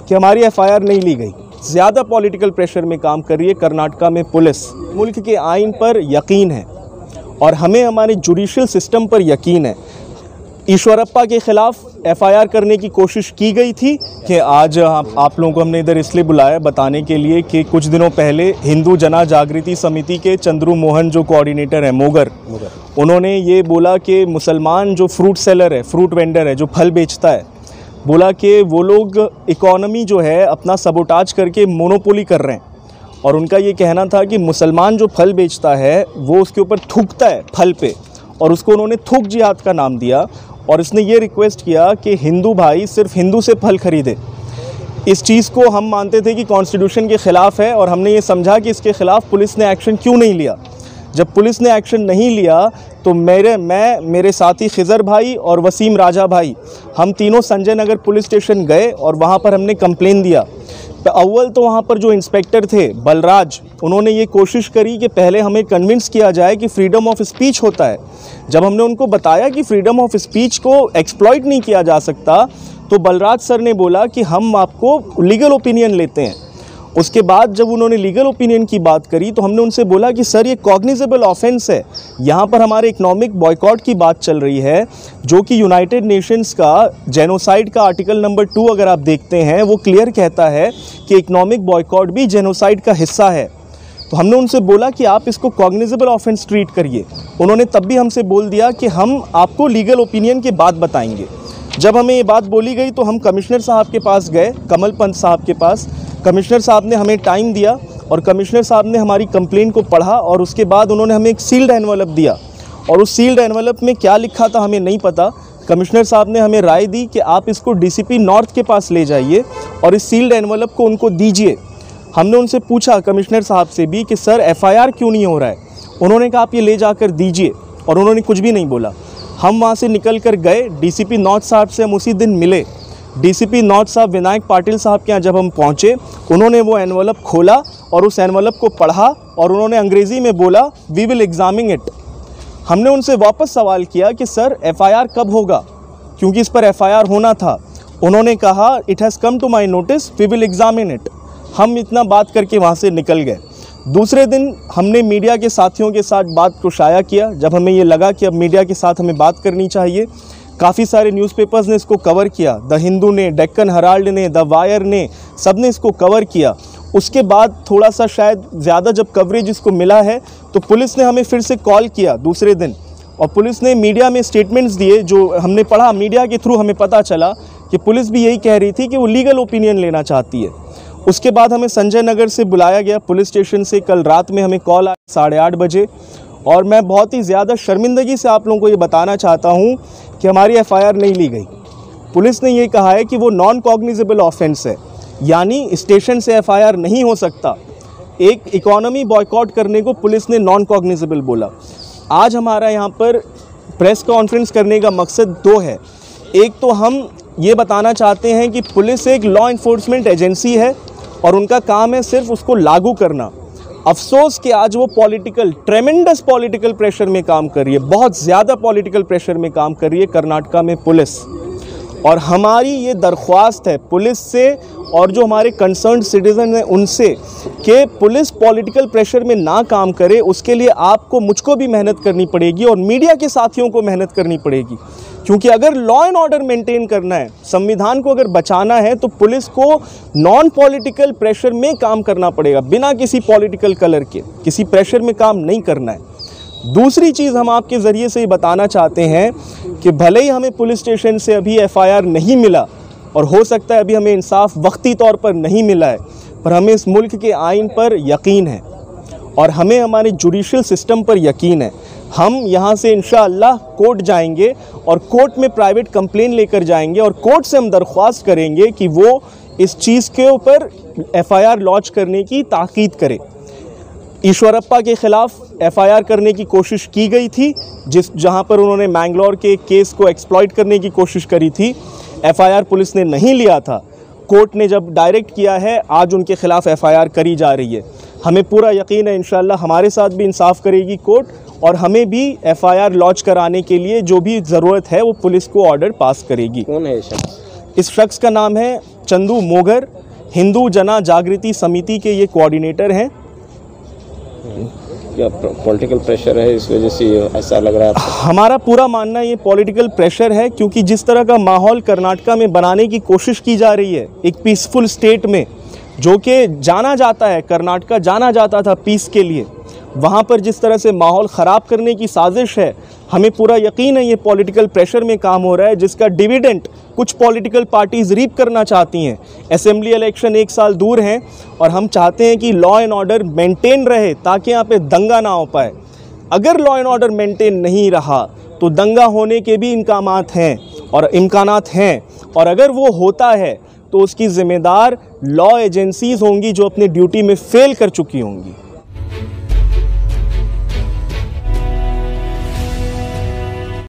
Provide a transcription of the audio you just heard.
कि हमारी एफआईआर नहीं ली गई। ज़्यादा पॉलिटिकल प्रेशर में काम कर रही है कर्नाटका में पुलिस। मुल्क के आइन पर यकीन है और हमें हमारे जुडिशियल सिस्टम पर यकीन है। ईश्वरप्पा के ख़िलाफ़ एफआईआर करने की कोशिश की गई थी कि आज आप लोगों को हमने इधर इसलिए बुलाया बताने के लिए कि कुछ दिनों पहले हिंदू जना जागृति समिति के चंद्रू मोहन जो कोऑर्डिनेटर है मोगर, उन्होंने ये बोला कि मुसलमान जो फ्रूट सेलर है, फ्रूट वेंडर है, जो फल बेचता है, बोला कि वो लोग इकॉनमी जो है अपना सबोटाज करके मोनोपोली कर रहे हैं। और उनका ये कहना था कि मुसलमान जो फल बेचता है वो उसके ऊपर थूकता है फल पे, और उसको उन्होंने थूक जिहाद का नाम दिया। और इसने ये रिक्वेस्ट किया कि हिंदू भाई सिर्फ हिंदू से फल खरीदे। इस चीज़ को हम मानते थे कि कॉन्स्टिट्यूशन के ख़िलाफ़ है और हमने ये समझा कि इसके ख़िलाफ़ पुलिस ने एक्शन क्यों नहीं लिया। जब पुलिस ने एक्शन नहीं लिया तो मेरे साथी खिज़र भाई और वसीम राजा भाई, हम तीनों संजय नगर पुलिस स्टेशन गए और वहाँ पर हमने कंप्लेन दिया। तो अव्वल तो वहाँ पर जो इंस्पेक्टर थे बलराज, उन्होंने ये कोशिश करी कि पहले हमें कन्विंस किया जाए कि फ्रीडम ऑफ स्पीच होता है। जब हमने उनको बताया कि फ्रीडम ऑफ स्पीच को एक्सप्लॉइट नहीं किया जा सकता, तो बलराज सर ने बोला कि हम आपको लीगल ओपिनियन लेते हैं। उसके बाद जब उन्होंने लीगल ओपिनियन की बात करी तो हमने उनसे बोला कि सर ये कॉग्निजेबल ऑफेंस है, यहाँ पर हमारे इकोनॉमिक बॉयकॉट की बात चल रही है, जो कि यूनाइटेड नेशंस का जेनोसाइड का आर्टिकल नंबर 2 अगर आप देखते हैं वो क्लियर कहता है कि इकोनॉमिक बॉयकॉट भी जेनोसाइड का हिस्सा है। तो हमने उनसे बोला कि आप इसको कॉग्निजेबल ऑफेंस ट्रीट करिए। उन्होंने तब भी हमसे बोल दिया कि हम आपको लीगल ओपिनियन के बाद बताएंगे। जब हमें ये बात बोली गई तो हम कमिश्नर साहब के पास गए, कमल पंत साहब के पास। कमिश्नर साहब ने हमें टाइम दिया और कमिश्नर साहब ने हमारी कंप्लेंट को पढ़ा और उसके बाद उन्होंने हमें एक सील्ड एनवलप दिया। और उस सील्ड एनवलप में क्या लिखा था हमें नहीं पता। कमिश्नर साहब ने हमें राय दी कि आप इसको डीसीपी नॉर्थ के पास ले जाइए और इस सील्ड एनवलप को उनको दीजिए। हमने उनसे पूछा कमिश्नर साहब से भी कि सर एफआईआर क्यों नहीं हो रहा है। उन्होंने कहा आप ये ले जाकर दीजिए, और उन्होंने कुछ भी नहीं बोला। हम वहाँ से निकल कर गए, डीसीपी नॉर्थ साहब से हम उसी दिन मिले। डीसीपी नॉर्थ साहब विनायक पाटिल साहब के यहाँ जब हम पहुँचे, उन्होंने वो एनवलप खोला और उस एनवलप को पढ़ा और उन्होंने अंग्रेज़ी में बोला वी विल एग्जामिन इट। हमने उनसे वापस सवाल किया कि सर एफआईआर कब होगा, क्योंकि इस पर एफआईआर होना था। उन्होंने कहा it has come to my notice, we will examine it. हम इतना बात करके वहाँ से निकल गए। दूसरे दिन हमने मीडिया के साथियों के साथ बात को शाया किया। जब हमें ये लगा कि अब मीडिया के साथ हमें बात करनी चाहिए, काफ़ी सारे न्यूज़पेपर्स ने इसको कवर किया। द हिंदू ने, डेक्कन हेराल्ड ने, द वायर ने, सब ने इसको कवर किया। उसके बाद थोड़ा सा शायद ज़्यादा जब कवरेज इसको मिला है तो पुलिस ने हमें फिर से कॉल किया दूसरे दिन, और पुलिस ने मीडिया में स्टेटमेंट्स दिए जो हमने पढ़ा। मीडिया के थ्रू हमें पता चला कि पुलिस भी यही कह रही थी कि वो लीगल ओपिनियन लेना चाहती है। उसके बाद हमें संजय नगर से बुलाया गया पुलिस स्टेशन से। कल रात में हमें कॉल आया 8:30 बजे, और मैं बहुत ही ज़्यादा शर्मिंदगी से आप लोगों को ये बताना चाहता हूँ कि हमारी एफआईआर नहीं ली गई। पुलिस ने ये कहा है कि वो नॉन कॉग्निजेबल ऑफेंस है, यानी स्टेशन से एफआईआर नहीं हो सकता। एक इकोनॉमी बॉयकॉट करने को पुलिस ने नॉन कॉग्निजेबल बोला। आज हमारा यहाँ पर प्रेस कॉन्फ्रेंस करने का मकसद 2 है। एक तो हम ये बताना चाहते हैं कि पुलिस एक लॉ इन्फोर्समेंट एजेंसी है और उनका काम है सिर्फ उसको लागू करना। अफसोस कि आज वो ट्रेमेंडस पॉलिटिकल प्रेशर में काम कर रही है, बहुत ज़्यादा पॉलिटिकल प्रेशर में काम कर रही है कर्नाटका में पुलिस। और हमारी ये दरख्वास्त है पुलिस से और जो हमारे कंसर्न्ड सिटीजन हैं उनसे कि पुलिस पॉलिटिकल प्रेशर में ना काम करे। उसके लिए आपको, मुझको भी मेहनत करनी पड़ेगी और मीडिया के साथियों को मेहनत करनी पड़ेगी, क्योंकि अगर लॉ एंड ऑर्डर मेंटेन करना है, संविधान को अगर बचाना है, तो पुलिस को नॉन पॉलिटिकल प्रेशर में काम करना पड़ेगा, बिना किसी पॉलिटिकल कलर के, किसी प्रेशर में काम नहीं करना है। दूसरी चीज़ हम आपके ज़रिए से ये बताना चाहते हैं कि भले ही हमें पुलिस स्टेशन से अभी एफआईआर नहीं मिला और हो सकता है अभी हमें इंसाफ वक्ती तौर पर नहीं मिला है, पर हमें इस मुल्क के आइन पर यकीन है और हमें हमारे जुडिशियल सिस्टम पर यकीन है। हम यहाँ से इंशाअल्लाह कोर्ट जाएंगे और कोर्ट में प्राइवेट कंप्लेन लेकर जाएंगे और कोर्ट से हम दरख्वास्त करेंगे कि वो इस चीज़ के ऊपर एफआईआर लॉन्च करने की ताकीद करे। ईश्वरप्पा के ख़िलाफ़ एफआईआर करने की कोशिश की गई थी, जहाँ पर उन्होंने मैंगलोर के केस को एक्सप्लॉइट करने की कोशिश करी थी। एफआईआर पुलिस ने नहीं लिया था, कोर्ट ने जब डायरेक्ट किया है, आज उनके ख़िलाफ़ एफआईआर करी जा रही है। हमें पूरा यकीन है इंशाअल्लाह हमारे साथ भी इंसाफ करेगी कोर्ट और हमें भी एफआईआर लॉन्च कराने के लिए जो भी ज़रूरत है वो पुलिस को ऑर्डर पास करेगी। कौन है ये शख्स? इस शख्स का नाम है चंदू मोगर, हिंदू जना जागृति समिति के ये कोऑर्डिनेटर हैं। क्या पॉलिटिकल प्रेशर है इस वजह से ऐसा लग रहा है? हमारा पूरा मानना ये पॉलिटिकल प्रेशर है, क्योंकि जिस तरह का माहौल कर्नाटका में बनाने की कोशिश की जा रही है एक पीसफुल स्टेट में, जो कि जाना जाता है, कर्नाटका जाना जाता था पीस के लिए, वहाँ पर जिस तरह से माहौल ख़राब करने की साजिश है, हमें पूरा यकीन है ये पॉलिटिकल प्रेशर में काम हो रहा है, जिसका डिविडेंड कुछ पॉलिटिकल पार्टीज़ रीप करना चाहती हैं। असेंबली इलेक्शन 1 साल दूर हैं और हम चाहते हैं कि लॉ एंड ऑर्डर मेंटेन रहे ताकि यहाँ पे दंगा ना हो पाए। अगर लॉ एंड ऑर्डर मेंटेन नहीं रहा तो दंगा होने के भी इम्कानात हैं, और अगर वो होता है तो उसकी ज़िम्मेदार लॉ एजेंसीज़ होंगी जो अपने ड्यूटी में फेल कर चुकी होंगी।